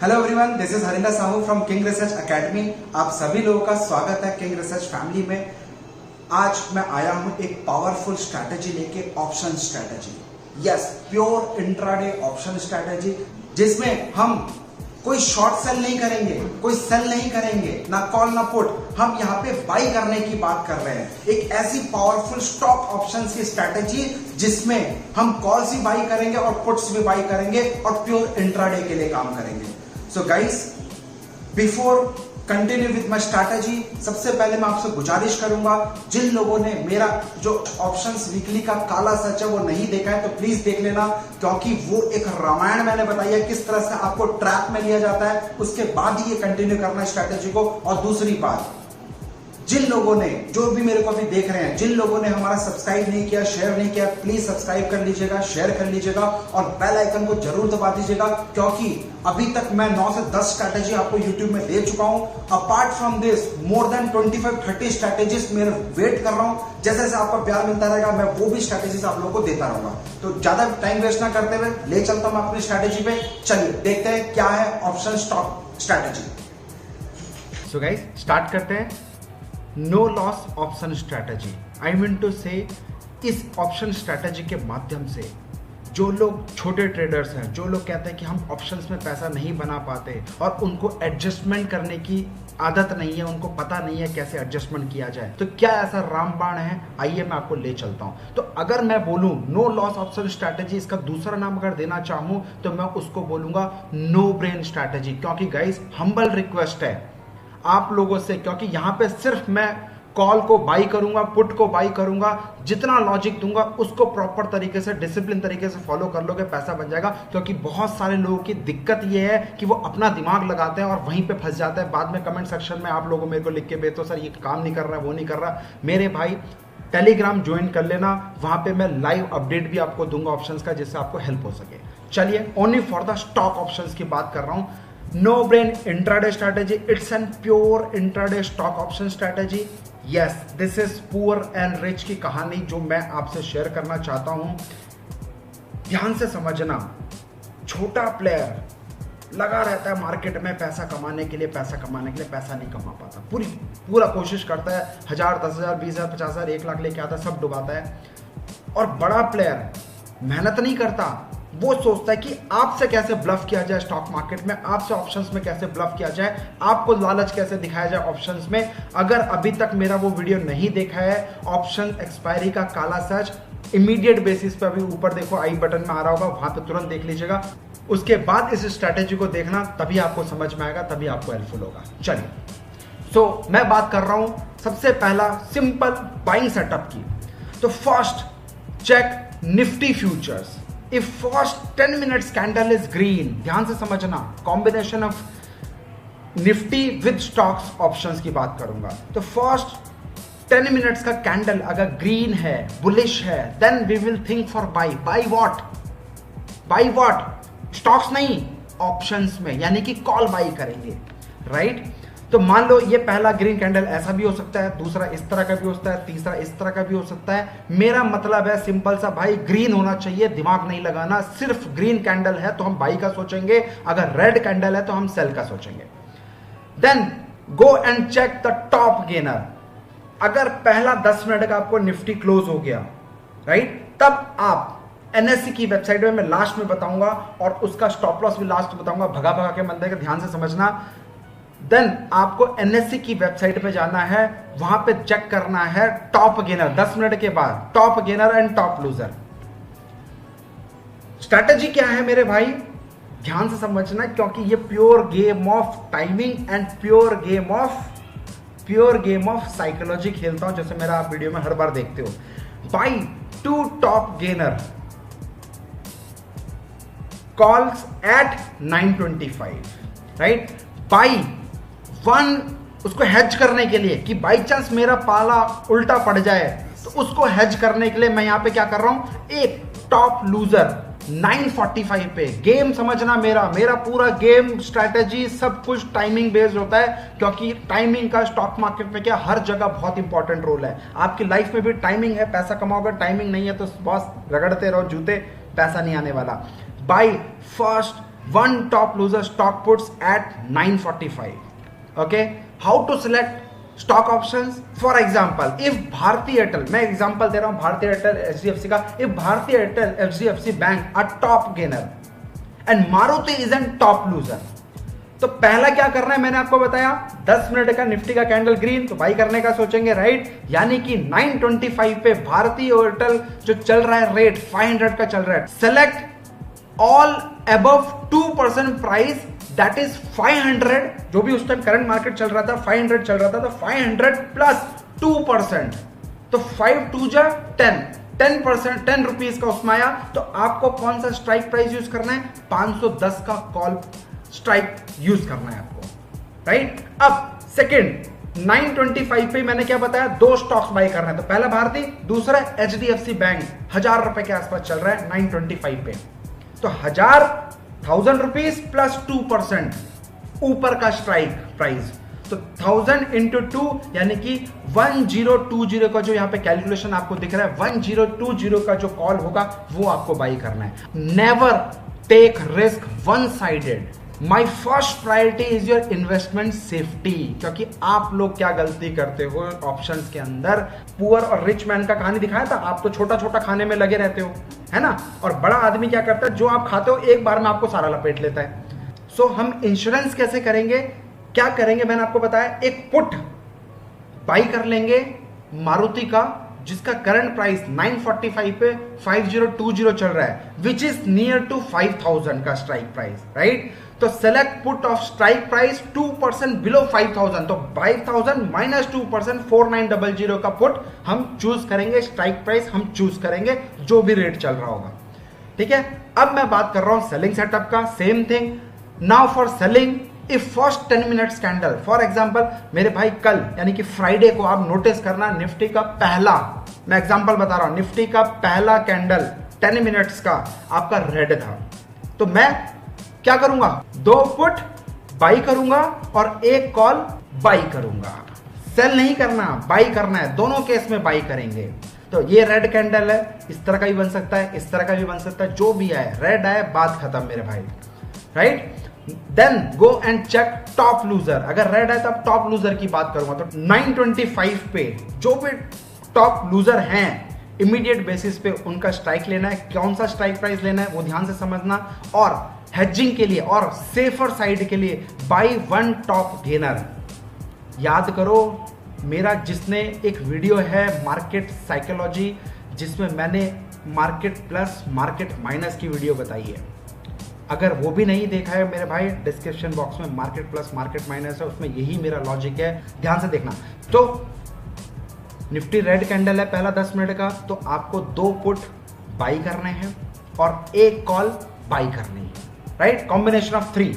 Hello everyone, this is Harinder Sahu from king research academy. आप सभी लोगों का स्वागत है किंग रिसर्च फैमिली में। आज मैं आया हूं एक पावरफुल स्ट्रैटेजी लेके, option strategy. Yes, pure intraday option strategy, जिसमें हम कोई शॉर्ट सेल नहीं करेंगे, कोई सेल नहीं करेंगे, ना कॉल ना पुट। हम यहाँ पे बाई करने की बात कर रहे हैं। एक ऐसी पावरफुल स्टॉक ऑप्शंस की स्ट्रैटेजी जिसमें हम कॉल्स भी बाई करेंगे और पुट्स भी बाई करेंगे और प्योर इंट्राडे के लिए काम करेंगे। So guys, before continue with my strategy, सबसे पहले मैं आपसे गुजारिश करूंगा, जिन लोगों ने मेरा जो ऑप्शंस वीकली का काला सच है वो नहीं देखा है तो प्लीज देख लेना, क्योंकि वो एक रामायण मैंने बताई है किस तरह से आपको ट्रैप में लिया जाता है। उसके बाद ही ये कंटिन्यू करना है स्ट्रैटेजी को। और दूसरी बात, जिन लोगों ने, जो भी मेरे को अभी देख रहे हैं, जिन लोगों ने हमारा सब्सक्राइब नहीं किया, शेयर नहीं किया, प्लीज सब्सक्राइब कर लीजिएगा, शेयर कर लीजिएगा और बेल आइकन को जरूर दबा दीजिएगा, क्योंकि अभी तक मैं 9 से 10 स्ट्रैटेजी आपको यूट्यूब में दे चुका हूं। Apart from this more than 25-30 strategies मेरे वेट कर रहा हूं। जैसे जैसे आपका प्यार मिलता रहेगा मैं वो भी स्ट्रैटेजीज आप लोगों को देता रहूंगा। तो ज्यादा टाइम वेस्ट ना करते हुए ले चलता हूं अपनी स्ट्रैटेजी पे। चलिए देखते हैं क्या है option stock strategy. So guys, start करते हैं। No loss option strategy. I mean to say, इस ऑप्शन स्ट्रैटेजी के माध्यम से जो लोग छोटे ट्रेडर्स हैं, जो लोग कहते हैं कि हम ऑप्शंस में पैसा नहीं बना पाते और उनको एडजस्टमेंट करने की आदत नहीं है, उनको पता नहीं है कैसे एडजस्टमेंट किया जाए, तो क्या ऐसा रामबाण है? आइए मैं आपको ले चलता हूं। तो अगर मैं बोलूं नो लॉस ऑप्शन स्ट्रैटेजी, इसका दूसरा नाम अगर देना चाहूं तो मैं उसको बोलूंगा नो ब्रेन स्ट्रैटेजी। क्योंकि गाइस, हम्बल रिक्वेस्ट है आप लोगों से, क्योंकि यहां पे सिर्फ मैं कॉल को बाई करूंगा, पुट को बाई करूंगा, जितना लॉजिक दूंगा उसको प्रॉपर तरीके से, डिसिप्लिन तरीके से फॉलो कर लोगे, पैसा बन जाएगा। क्योंकि बहुत सारे लोगों की दिक्कत ये है कि वो अपना दिमाग लगाते हैं और वहीं पे फंस जाते हैं। बाद में कमेंट सेक्शन में आप लोगों मेरे को लिख के भेजो, सर ये काम नहीं कर रहा है, वो नहीं कर रहा। मेरे भाई, टेलीग्राम ज्वाइन कर लेना, वहां पे मैं लाइव अपडेट भी आपको दूंगा ऑप्शंस का, जिससे आपको हेल्प हो सके। चलिए, only for the stock options की बात कर रहा हूं। No brain intraday strategy, it's an pure intraday stock option strategy. Yes, this is poor and rich की कहानी जो मैं आपसे शेयर करना चाहता हूं। ध्यान से समझना, छोटा प्लेयर लगा रहता है मार्केट में पैसा कमाने के लिए, पैसा नहीं कमा पाता, पूरा कोशिश करता है, 1000, 10,000, 20,000, 50,000, 1 लाख लेके आता है, सब डुबाता है। और बड़ा प्लेयर मेहनत नहीं करता, वो सोचता है कि आपसे कैसे ब्लफ किया जाए स्टॉक मार्केट में, आपसे ऑप्शंस में कैसे ब्लफ किया जाए, आपको लालच कैसे दिखाया जाए ऑप्शंस में। अगर अभी तक मेरा वो वीडियो नहीं देखा है, ऑप्शन एक्सपायरी का काला सच, इमीडिएट बेसिस पे अभी ऊपर देखो आई बटन में आ रहा होगा, वहां पे तुरंत देख लीजिएगा। उसके बाद इस स्ट्रैटेजी को देखना, तभी आपको समझ में आएगा, तभी आपको हेल्पफुल होगा। चलिए, सो मैं बात कर रहा हूं सबसे पहला सिंपल बाइंग सेटअप की। तो first, check Nifty futures. If first 10 minutes candle is green, ध्यान से समझना, combination of Nifty with stocks options की बात करूंगा। तो फर्स्ट 10 मिनट्स का कैंडल अगर ग्रीन है, बुलिश है, then we will think for buy. Buy what? Stocks नहीं, ऑप्शंस में, यानी कि कॉल बाई करेंगे, राइट? तो मान लो ये पहला ग्रीन कैंडल ऐसा भी हो सकता है, दूसरा इस तरह का भी हो सकता है, तीसरा इस तरह का भी हो सकता है। मेरा मतलब है सिंपल सा भाई, ग्रीन होना चाहिए, दिमाग नहीं लगाना। सिर्फ ग्रीन कैंडल है तो हम बाई का सोचेंगे, अगर रेड कैंडल है तो हम सेल का सोचेंगे। Then go and check the top gainer. अगर पहला 10 मिनट का आपको निफ्टी क्लोज हो गया, राइट, तब आप एनएससी की वेबसाइट में मैं लास्ट में बताऊंगा और उसका स्टॉप लॉस भी लास्ट में बताऊंगा, भगा के मत देगा, ध्यान से समझना। देन आपको एनएससी की वेबसाइट पे जाना है, वहां पे चेक करना है टॉप गेनर, 10 मिनट के बाद top gainer and top loser. Strategy क्या है मेरे भाई? ध्यान से समझना, क्योंकि ये pure game of timing and pure game of psychology खेलता हूं, जैसे मेरा आप वीडियो में हर बार देखते हो। Buy 2 top gainer calls at 925, right? Buy 1, उसको हेज करने के लिए कि बाई चांस मेरा पाला उल्टा पड़ जाए, तो उसको हेज करने के लिए मैं यहां पे क्या कर रहा हूं, एक टॉप लूजर 945 पे। गेम समझना, मेरा पूरा गेम, स्ट्रैटेजी, सब कुछ टाइमिंग बेस्ड होता है, क्योंकि टाइमिंग का स्टॉक मार्केट में क्या हर जगह बहुत इंपॉर्टेंट रोल है। आपकी लाइफ में भी टाइमिंग है, पैसा कमाओगे, टाइमिंग नहीं है तो बॉस रगड़ते रहो जूते, पैसा नहीं आने वाला। By first one top loser stock puts at 945. Okay, how to select stock options? For example, if Bharti Airtel, मैं एग्जांपल दे रहा हूं भारतीय एयरटेल HDFC का, if भारतीय Airtel HDFC bank are top gainer and Maruti is an top loser, तो पहला क्या करना है मैंने आपको बताया, 10 मिनट का निफ्टी का कैंडल ग्रीन, तो बाई करने का सोचेंगे, राइट। यानी कि 925 पे भारतीय एयरटेल जो चल रहा है रेट 500 का चल रहा है। Select all above 2% price, that is 500, जो भी उस टाइम करंट मार्केट चल रहा था 500 चल रहा था, तो 500 प्लस 2%, तो 5 2 जा 10%, 10 रुपीज का उसमें आया। तो आपको कौन सा स्ट्राइक प्राइस यूज करना है, 510 का कॉल स्ट्राइक यूज करना है आपको, राइट। अब सेकंड 925 पे मैंने क्या बताया, दो स्टॉक्स बाय करना है, तो पहला भारती, दूसरा HDFC बैंक, 1000 रुपए के आसपास चल रहा है 925 पे, तो 1000 रुपीज प्लस 2% ऊपर का स्ट्राइक प्राइस, तो 1000 इंटू 2 यानी कि 1020 का जो यहां पे कैलकुलेशन आपको दिख रहा है, 1020 का जो कॉल होगा वो आपको बाई करना है। Never take risk one sided. My first priority is your investment safety, क्योंकि आप लोग क्या गलती करते हो ऑप्शंस के अंदर, पुअर और रिच मैन का कहानी दिखाया था, आप तो छोटा छोटा खाने में लगे रहते हो, है ना, और बड़ा आदमी क्या करता है, जो आप खाते हो एक बार में आपको सारा लपेट लेता है। सो हम इंश्योरेंस कैसे करेंगे, क्या करेंगे, मैंने आपको बताया, एक पुट बाई कर लेंगे मारुति का, जिसका करंट प्राइस 945 पे 5020 चल रहा है, विच इज नियर टू 5000 का स्ट्राइक प्राइस, राइट। तो select put off strike price 2% below 5000, तो 5000 माइनस 2% 4900 का पुट हम चूज करेंगे, स्ट्राइक प्राइस हम चूज करेंगे जो भी रेट चल रहा होगा, ठीक है। अब मैं बात कर रहा हूं सेलिंग सेटअप का, same thing. Now for selling, if first 10 minutes candle, for example मेरे भाई कल यानी कि फ्राइडे को आप नोटिस करना, निफ्टी का पहला, मैं एग्जांपल बता रहा हूं, निफ्टी का पहला कैंडल 10 मिनट्स का आपका रेड था, तो मैं क्या करूंगा, 2 पुट बाई करूंगा और एक कॉल बाई करूंगा। सेल नहीं करना, बाई करना है, दोनों केस में बाई करेंगे। तो ये रेड कैंडल है, इस तरह का भी बन सकता है, इस तरह का भी बन सकता है, जो भी आए, रेड आए बात खत्म मेरे भाई, right. Then go and check top loser, अगर रेड है तो अब टॉप लूजर की बात करूंगा, तो 925 पे जो भी टॉप लूजर हैं इमीडिएट बेसिस पे उनका स्ट्राइक लेना है, कौन सा स्ट्राइक प्राइस लेना है वो ध्यान से समझना, और हेजिंग के लिए और सेफर साइड के लिए बाई वन टॉप गेनर। याद करो मेरा जिसने एक वीडियो है मार्केट साइकोलॉजी, जिसमें मैंने मार्केट प्लस मार्केट माइनस की वीडियो बताई है, अगर वो भी नहीं देखा है मेरे भाई, डिस्क्रिप्शन बॉक्स में मार्केट प्लस मार्केट माइनस है, उसमें यही मेरा लॉजिक है, ध्यान से देखना। तो निफ्टी रेड कैंडल है पहला 10 मिनट का, तो आपको 2 पुट बाई करने हैं और एक कॉल बाई करनी है, right, combination of 3।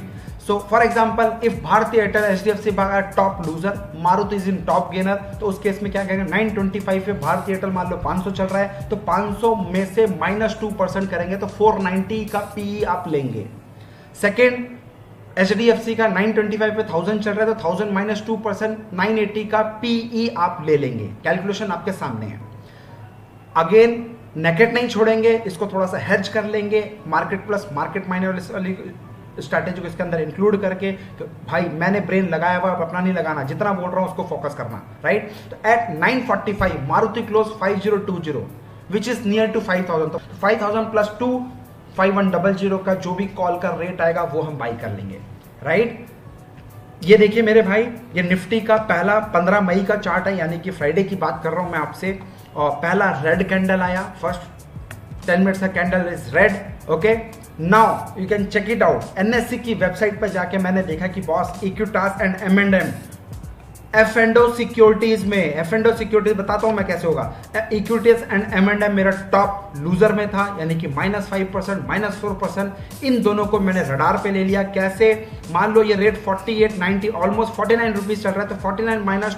So for example if Bharti Airtel HDFC top loser, Maruti is in top gainer, तो उस केस में क्या करेंगे, 925 पे भारतीय एयरटेल मान लो 500 चल रहा है, तो 500 में से माइनस 2% करेंगे तो 490 का PE आप लेंगे। सेकेंड HDFC का 925 पे 1000 चल रहा है, तो 1000 माइनस 2% 980 का PE आप ले लेंगे, कैलकुलेशन आपके सामने है। अगेन नेकेट नहीं छोड़ेंगे, इसको थोड़ा सा हेज कर लेंगे, मार्केट प्लस मार्केट माइनस वाली स्ट्रैटेजी को इसके अंदर इंक्लूड करके, तो भाई मैंने ब्रेन लगाया हुआ, अपना नहीं लगाना, जितना बोल रहा हूं उसको फोकस करना, राइट। तो at 945 Maruti close 5020 which is near to 5000, तो 5000 प्लस 2 5100 का जो भी कॉल का रेट आएगा वो हम बाई कर लेंगे, राइट। ये देखिए मेरे भाई, ये निफ्टी का पहला 15 मई का चार्ट है, यानी कि फ्राइडे की बात कर रहा हूं मैं आपसे, और पहला रेड कैंडल आया, फर्स्ट 10 मिनट्स का candle is red, okay. Now you can check it out, NSE की वेबसाइट पर जाके मैंने देखा कि boss Equitas and M&M F&O securities में, F&O सिक्योरिटीज बताता हूं मैं कैसे होगा, इक्विटीज एंड M&M मेरा टॉप लूजर में था, यानी कि -5% -4%, इन दोनों को मैंने रडार पे ले लिया। कैसे, मान लो ये रेट 48.90 ऑलमोस्ट 49 रुपीज चल रहा है, तो 49 माइनस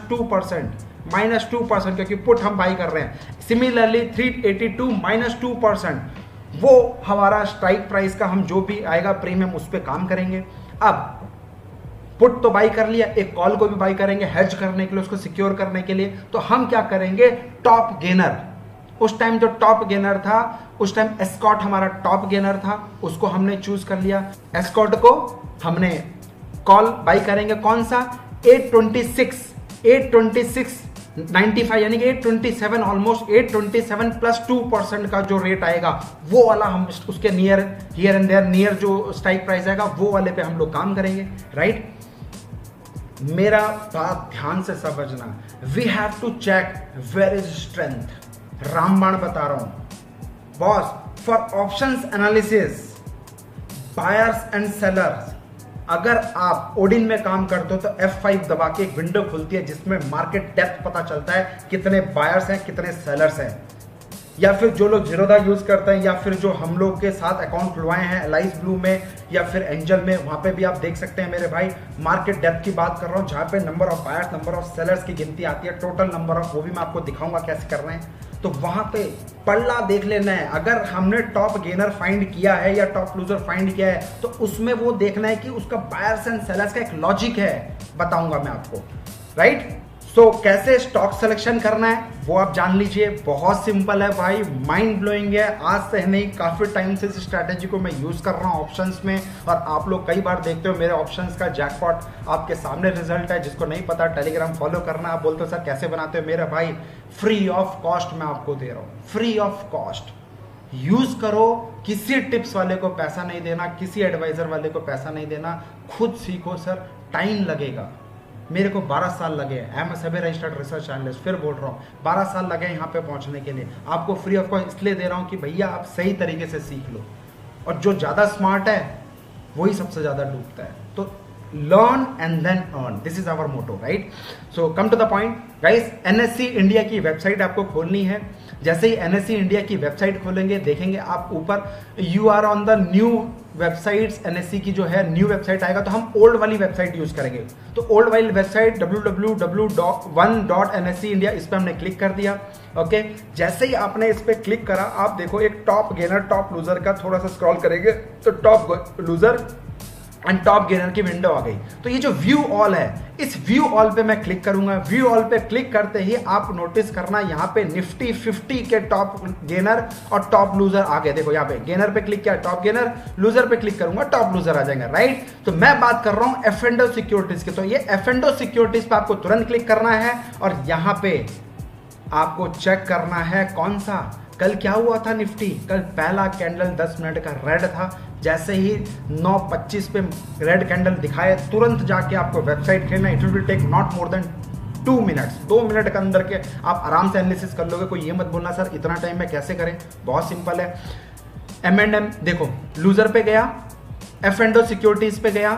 2%, क्योंकि पुट हम बाई कर रहे हैं। सिमिलरली 382 माइनस 2%, वो हमारा स्ट्राइक प्राइस का हम जो भी आएगा प्रीमियम उस पर काम करेंगे। अब पुट तो बाई कर लिया, एक कॉल को भी बाई करेंगे हेज करने के लिए, उसको सिक्योर करने के लिए। तो हम क्या करेंगे, टॉप गेनर उस टाइम जो टॉप गेनर था, उस टाइम एस्कॉर्ट हमारा टॉप गेनर था, उसको हमने चूज कर लिया। एस्कॉर्ट को हमने कॉल बाई करेंगे, कौन सा 826.95 यानी कि 827, ऑलमोस्ट 827 प्लस 2% का जो रेट आएगा वो वाला हम उसके near here and there near जो स्ट्राइक प्राइस आएगा वो वाले पे हम लोग काम करेंगे, राइट। मेरा बात ध्यान से समझना, we have to check where is strength. रामबाण बता रहा हूं boss, for options analysis buyers and sellers, अगर आप ओडिन में काम करते हो तो F5 दबा के एक विंडो खुलती है जिसमें मार्केट डेप्थ पता चलता है, कितने बायर्स हैं कितने सेलर्स हैं। या फिर जो लोग जीरोधा यूज करते हैं या फिर जो हम लोग के साथ अकाउंट खुलवाए हैं एलाइस ब्लू में या फिर एंजल में, वहां पे भी आप देख सकते हैं मेरे भाई। मार्केट डेप्थ की बात कर रहा हूं जहां पे number of buyers number of sellers की गिनती आती है, टोटल नंबर ऑफ, वो भी मैं आपको दिखाऊंगा कैसे कर रहे हैं। तो वहां पे पल्ला देख लेना है, अगर हमने टॉप गेनर फाइंड किया है या टॉप लूजर फाइंड किया है तो उसमें वो देखना है कि उसका बायर्स एंड सेलर्स का एक लॉजिक है, बताऊंगा मैं आपको, राइट। सो कैसे स्टॉक सिलेक्शन करना है वो आप जान लीजिए, बहुत सिंपल है भाई, माइंड ब्लोइंग है। आज से नहीं, काफी टाइम से इस स्ट्रैटेजी को मैं यूज कर रहा हूं ऑप्शंस में, और आप लोग कई बार देखते हो मेरे ऑप्शंस का जैकपॉट आपके सामने रिजल्ट है। जिसको नहीं पता टेलीग्राम फॉलो करना, आप बोलते हो सर कैसे बनाते हो, मेरा भाई फ्री ऑफ कॉस्ट मैं आपको दे रहा हूं, फ्री ऑफ कॉस्ट यूज करो। किसी टिप्स वाले को पैसा नहीं देना, किसी एडवाइजर वाले को पैसा नहीं देना, खुद सीखो सर, टाइम लगेगा। मेरे को 12 साल लगे, आई एम सभी रजिस्टर्ड रिसर्च एनालिस्ट, फिर बोल रहा हूँ 12 साल लगे यहाँ पे पहुँचने के लिए। आपको फ्री ऑफ कॉस्ट इसलिए दे रहा हूँ कि भैया आप सही तरीके से सीख लो, और जो ज़्यादा स्मार्ट है वही सबसे ज़्यादा डूबता है। तो learn and then earn, this is our motto, right. So come to the point guys, NSC India की वेबसाइट आपको खोलनी है। जैसे ही एनएससी इंडिया की वेबसाइट खोलेंगे देखेंगे आप ऊपर you are on the new websites, NSC की जो है न्यू वेबसाइट आएगा तो हम ओल्ड वाली वेबसाइट यूज करेंगे। तो ओल्ड वाली वेबसाइट www.1.nscindia, इस पर हमने क्लिक कर दिया, ओके। जैसे ही आपने इस पर क्लिक करा, आप देखो एक टॉप गेनर टॉप लूजर का थोड़ा सा स्क्रॉल करेंगे तो top loser and top gainer की विंडो आ गई। तो ये जो व्यू ऑल है, इस व्यू ऑल पे मैं क्लिक करूंगा। व्यू ऑल पे क्लिक करते ही आप नोटिस करना यहाँ पे निफ्टी 50 के टॉप गेनर और टॉप लूजर आ गए। देखो यहाँ पे गेनर पे क्लिक किया टॉप गेनर, लूजर पे क्लिक करूंगा टॉप लूजर आ जाएंगे, राइट। तो मैं बात कर रहा हूं एफएंडो सिक्योरिटीज की। तो ये एफएंडो सिक्योरिटीज पे आपको तुरंत क्लिक करना है और यहां पे आपको चेक करना है कौन सा, कल क्या हुआ था निफ्टी, कल पहला कैंडल 10 मिनट का रेड था। जैसे ही 9:25 पे रेड कैंडल दिखाए तुरंत जाके आपको वेबसाइट खेलना, it will take not more than 2 minutes, 2 minute के अंदर के आप आराम से एनालिसिस कर लोगे। कोई ये मत बोलना सर इतना टाइम में कैसे करें, बहुत सिंपल है। M&M देखो लूजर पे गया, एफएंडो सिक्योरिटीज पे गया,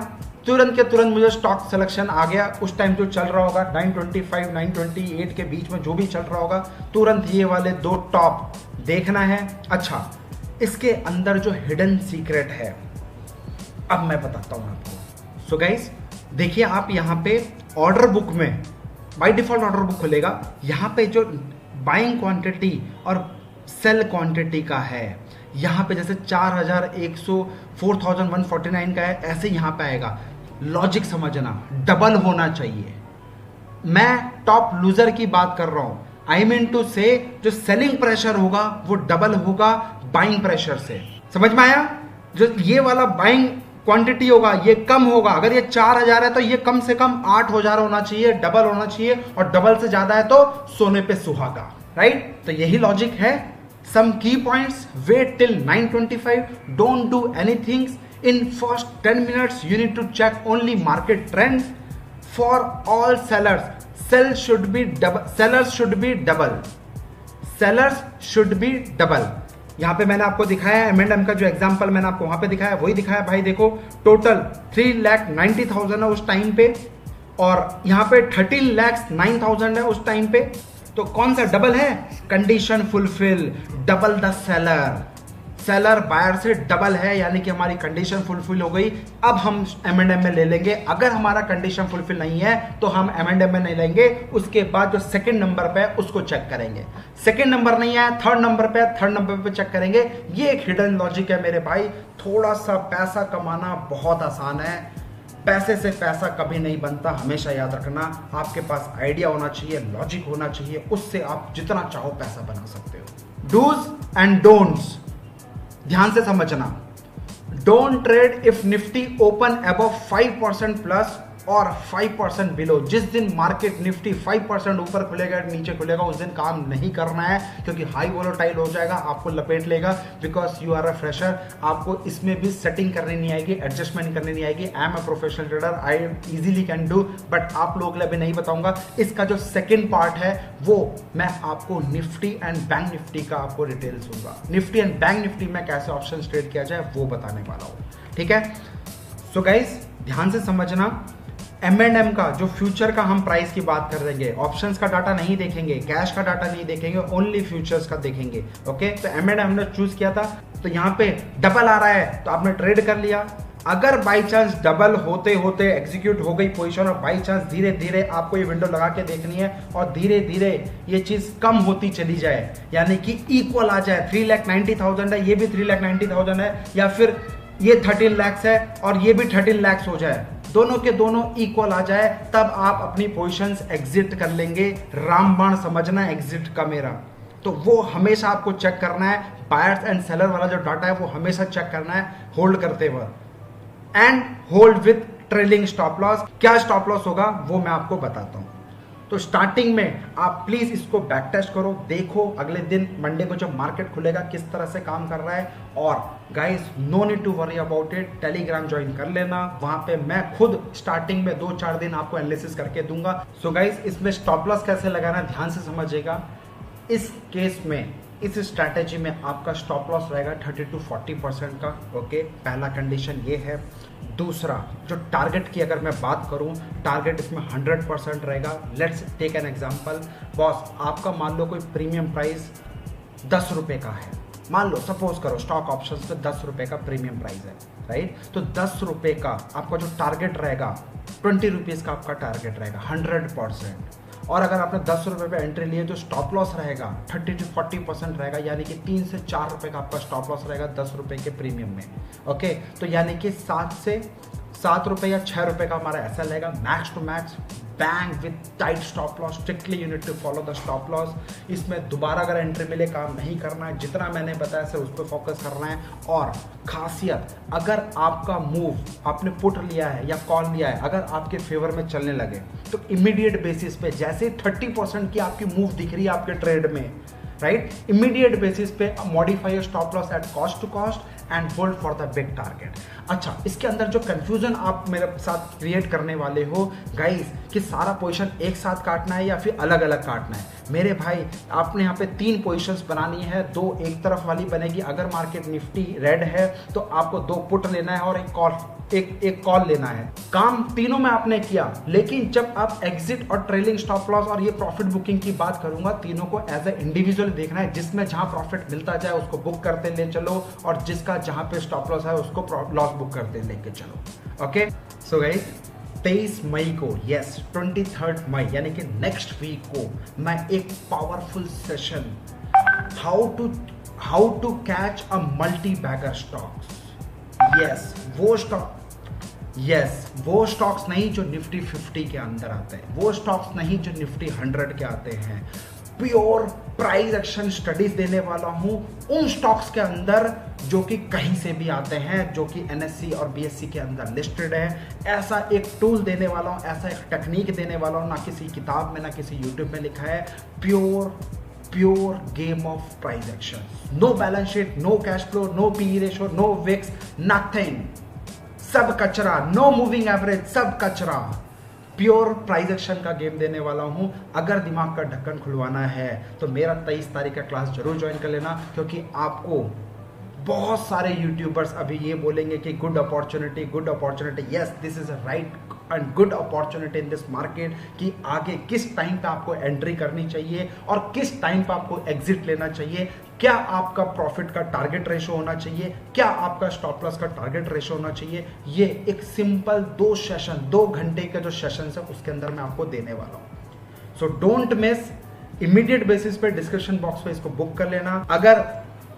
तुरंत के तुरंत मुझे स्टॉक सिलेक्शन आ गया। उस टाइम जो चल रहा होगा 925 928 के बीच में जो भी चल रहा होगा, तुरंत ये वाले 2 टॉप देखना है। अच्छा, इसके अंदर जो हिडन सीक्रेट है अब मैं बताता हूं आपको। सो गाइस देखिए, आप यहां पे ऑर्डर बुक में बाय डिफॉल्ट ऑर्डर बुक खुलेगा, यहां पे जो बाइंग क्वांटिटी और सेल क्वांटिटी का है, यहां पे जैसे 4149 का है, ऐसे यहां पे आएगा। लॉजिक समझना, डबल होना चाहिए। मैं टॉप लूजर की बात कर रहा हूं, आई मीन टू से जो सेलिंग प्रेशर होगा वो डबल होगा बाइंग प्रेशर से, समझ में आया। जो ये वाला बाइंग क्वांटिटी होगा ये कम होगा, अगर ये 4000 है तो ये कम से कम 8000 होना चाहिए, डबल होना चाहिए, और डबल से ज्यादा है तो सोने पे सुहागा, राइट। तो यही लॉजिक है। Some key points, wait till 9:25, don't do anything. In first 10 minutes, you need to check only market trend. For all sellers, sellers should be double. Sellers should be double. यहाँ पे मैंने आपको दिखाया है M&M का जो example मैंने आपको वहां पे दिखाया वही दिखाया भाई। देखो टोटल 3,90,000 है उस टाइम पे, और यहाँ पे 13,09,000 है उस टाइम पे। तो कौन सा डबल है, condition fulfil, double the seller buyer से डबल है, यानी कि हमारी कंडीशन फुलफिल हो गई। अब हम M&M में ले लेंगे। अगर हमारा कंडीशन फुलफिल नहीं है तो हम M&M में नहीं लेंगे। उसके बाद जो सेकंड नंबर पे है उसको चेक करेंगे। सेकंड नंबर नहीं है, थर्ड नंबर पे चेक करेंगे। ये एक हिडन लॉजिक है मेरे भाई। थोड़ा सा पैसा कमाना बहुत आसान है, पैसे से पैसा कभी नहीं बनता, हमेशा याद रखना। आपके पास आइडिया होना चाहिए, लॉजिक होना चाहिए, उससे आप जितना चाहो पैसा बना सकते हो। डूज एंड डोंट्स ध्यान से समझना। Don't trade if Nifty open above 5% plus और 5% बिलो। जिस दिन मार्केट निफ्टी 5% ऊपर खुलेगा नीचे खुलेगा उस दिन काम नहीं करना है, क्योंकि हाई वोलेटाइल हो जाएगा, आपको लपेट लेगा। Because you are a fresher, आपको इसमें भी सेटिंग करनी नहीं आएगी, एडजस्टमेंट करनी नहीं आएगी। I am a professional trader, I easily can do, but आप लोगों के लिए अभी नहीं बताऊंगा। इसका जो सेकेंड पार्ट है वो मैं आपको निफ्टी एंड बैंक निफ्टी का आपको डिटेल्स दूंगा। निफ्टी एंड बैंक निफ्टी में कैसे ऑप्शन ट्रेड किया जाए वो बताने वाला हूं, ठीक है। सो गाइस ध्यान से समझना, M&M का जो फ्यूचर का हम प्राइस की बात कर देंगे, ऑप्शंस का डाटा नहीं देखेंगे, कैश का डाटा नहीं देखेंगे, ओनली फ्यूचर्स का देखेंगे। ओके, तो M&M हमने चूज किया था, तो यहाँ पे डबल आ रहा है तो आपने ट्रेड कर लिया। अगर बाई चांस डबल होते होते एग्जीक्यूट हो गई पोजीशन और बाई चांस धीरे धीरे आपको ये विंडो लगा के देखनी है और धीरे धीरे ये चीज कम होती चली जाए, यानी कि इक्वल आ जाए, 3,90,000 है, ये भी 3,90,000 है, या फिर ये 13 लाख है और ये भी 13 लाख हो जाए, दोनों के दोनों इक्वल आ जाए, तब आप अपनी पोजीशंस एग्जिट कर लेंगे। रामबाण समझना एग्जिट का मेरा, तो वो हमेशा आपको चेक करना है। बायर्स एंड सेलर वाला जो डाटा है वो हमेशा चेक करना है होल्ड करते वक्त, and hold with trailing stop loss. क्या स्टॉप लॉस होगा वो मैं आपको बताता हूं। तो स्टार्टिंग में आप प्लीज इसको बैक टेस्ट करो, देखो अगले दिन मंडे को जब मार्केट खुलेगा किस तरह से काम कर रहा है। और guys no need to worry about it, Telegram join कर लेना, वहां पे मैं खुद स्टार्टिंग में 2-4 दिन आपको एनालिसिस करके दूंगा। सो गाइस इसमें स्टॉप लॉस कैसे लगाना ध्यान से समझिएगा। इस केस में, इस स्ट्रैटेजी में आपका स्टॉप लॉस रहेगा 30 to 40% का। ओके, पहला कंडीशन ये है। दूसरा, जो टारगेट की अगर मैं बात करूं, टारगेट इसमें 100% रहेगा। Let's take an example. Boss आपका मान लो कोई प्रीमियम प्राइस 10 रुपए का है, मान लो सपोज करो स्टॉक ऑप्शंस पे 10 रुपए का प्रीमियम प्राइस है, राइट। तो 10 रुपए का आपका जो टारगेट रहेगा 20 रुपीज का आपका टारगेट रहेगा 100%। और अगर आपने 10 रुपए पे एंट्री लिए तो स्टॉप लॉस रहेगा 30 to 40% रहेगा, यानी कि 3 से 4 रुपए का आपका स्टॉप लॉस रहेगा 10 रुपए के प्रीमियम में। ओके, तो यानी कि 7 से 7 रुपए या 6 रुपए का हमारा ऐसा रहेगा max to max, bang with tight stop loss. Strictly you need to follow the stop loss. इसमें दोबारा अगर एंट्री मिले काम नहीं करना है, जितना मैंने बताया सिर्फ उस पर फोकस करना है। और खासियत, अगर आपका मूव आपने पुट लिया है या कॉल लिया है, अगर आपके फेवर में चलने लगे तो इमीडिएट बेसिस पे, जैसे 30% की आपकी मूव दिख रही है आपके ट्रेड में, राइट, इमीडिएट बेसिस पे modify your stop loss at cost to cost and hold for the big target. अच्छा, इसके अंदर जो कंफ्यूजन आप मेरे साथ क्रिएट करने वाले हो गाइस, कि सारा पोजीशन एक साथ काटना है या फिर अलग अलग काटना है। मेरे भाई, आपने यहाँ पे 3 पोजीशंस बनानी है, 2 एक तरफ वाली बनेगी। अगर मार्केट निफ्टी रेड है तो आपको 2 पुट लेना है और एक कॉल लेना है। काम तीनों में आपने किया, लेकिन जब आप एग्जिट और ट्रेलिंग स्टॉप लॉस और ये प्रॉफिट बुकिंग की बात करूंगा, तीनों को एज ए इंडिविजुअल देखना है। जिसमें जहां प्रॉफिट मिलता जाए उसको बुक करते ले चलो, और जिसका जहां पे स्टॉप लॉस है उसको लॉस बुक करते लेके चलो। ओके, सो गाइस 23 मई को, यस 23 मई यानी कि नेक्स्ट वीक को, मैं एक powerful session how to catch a multibagger stocks, वो स्टॉक्स नहीं जो निफ्टी 50 के अंदर आते हैं, वो स्टॉक्स नहीं जो निफ्टी 100 के आते हैं। प्योर प्राइस एक्शन स्टडीज देने वाला हूं उन स्टॉक्स के अंदर जो कि कहीं से भी आते हैं, जो कि NSE और BSE के अंदर लिस्टेड है। ऐसा एक टूल देने वाला हूं, ऐसा एक टेक्निक देने वाला हूं, ना किसी किताब में ना किसी यूट्यूब में लिखा है। Pure game of price action, no balance sheet, no cash flow, no PE ratio, no VIX, nothing, सब कचरा, नो मूविंग एवरेज, सब कचरा। प्योर प्राइस एक्शन का गेम देने वाला हूं। अगर दिमाग का ढक्कन खुलवाना है तो मेरा 23 तारीख का क्लास जरूर ज्वाइन कर लेना, क्योंकि आपको बहुत सारे यूट्यूबर्स अभी ये बोलेंगे कि good opportunity, yes this is a right and good opportunity in this market, कि आगे किस टाइम पे आपको एंट्री करनी चाहिए और किस टाइम पे आपको एग्जिट लेना चाहिए। क्या आपका प्रॉफिट का टारगेट रेशो होना चाहिए, क्या आपका स्टॉप लॉस का टारगेट रेशो होना चाहिए। ये एक सिंपल 2 घंटे के जो सेशन है उसके अंदर मैं आपको देने वाला हूं। So don't miss, immediate basis पे डिस्क्रिप्शन बॉक्स पे इसको बुक कर लेना। अगर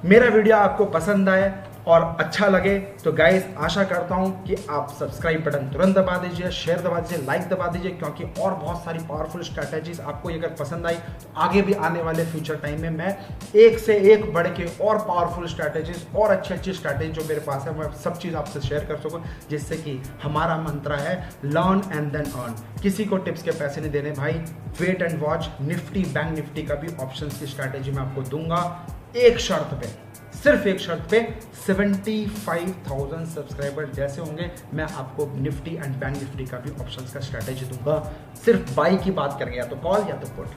मेरा वीडियो आपको पसंद आए और अच्छा लगे तो गाइस आशा करता हूं कि आप सब्सक्राइब बटन तुरंत दबा दीजिए, शेयर दबा दीजिए, लाइक दबा दीजिए, क्योंकि और बहुत सारी पावरफुल स्ट्रैटेजीज आपको ये अगर पसंद आई तो आगे भी आने वाले फ्यूचर टाइम में मैं एक से एक बढ़ के और पावरफुल स्ट्रैटेजीज और अच्छी स्ट्रैटेजी जो मेरे पास है मैं सब चीज़ आपसे शेयर कर सकूं, जिससे कि हमारा मंत्र है लर्न एंड देन अर्न। किसी को टिप्स के पैसे नहीं देने भाई, wait and watch. Nifty bank Nifty का भी ऑप्शंस की स्ट्रैटेजी मैं आपको दूंगा, एक शर्त पे, सिर्फ एक शर्त पे, 75,000 सब्सक्राइबर जैसे होंगे मैं आपको निफ्टी एंड बैंक निफ्टी का भी ऑप्शंस का स्ट्रैटेजी दूंगा। सिर्फ बाई की बात करेंगे, या तो कॉल या तो पुट,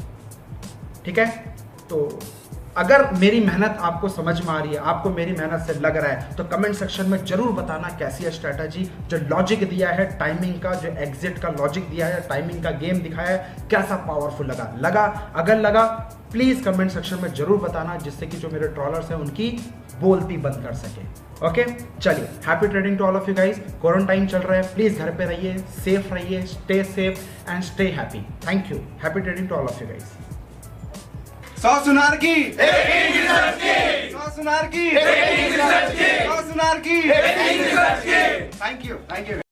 ठीक है। तो अगर मेरी मेहनत आपको समझ में आ रही है, आपको मेरी मेहनत से लग रहा है, तो कमेंट सेक्शन में जरूर बताना कैसी है स्ट्रैटेजी। जो लॉजिक दिया है टाइमिंग का, जो एग्जिट का लॉजिक दिया है, टाइमिंग का गेम दिखाया है, कैसा पावरफुल लगा। अगर लगा प्लीज कमेंट सेक्शन में जरूर बताना, जिससे कि जो मेरे ट्रॉलर्स हैं उनकी बोलती बंद कर सके। ओके, चलिए, happy trading to all of you guys. Quarantine चल रहा है, प्लीज घर पे रहिए, सेफ रहिए, stay safe and stay happy. Thank you, happy trading to all of you guys. 100 सुनार की 100 सुनार की 100 सुनार की। Thank you.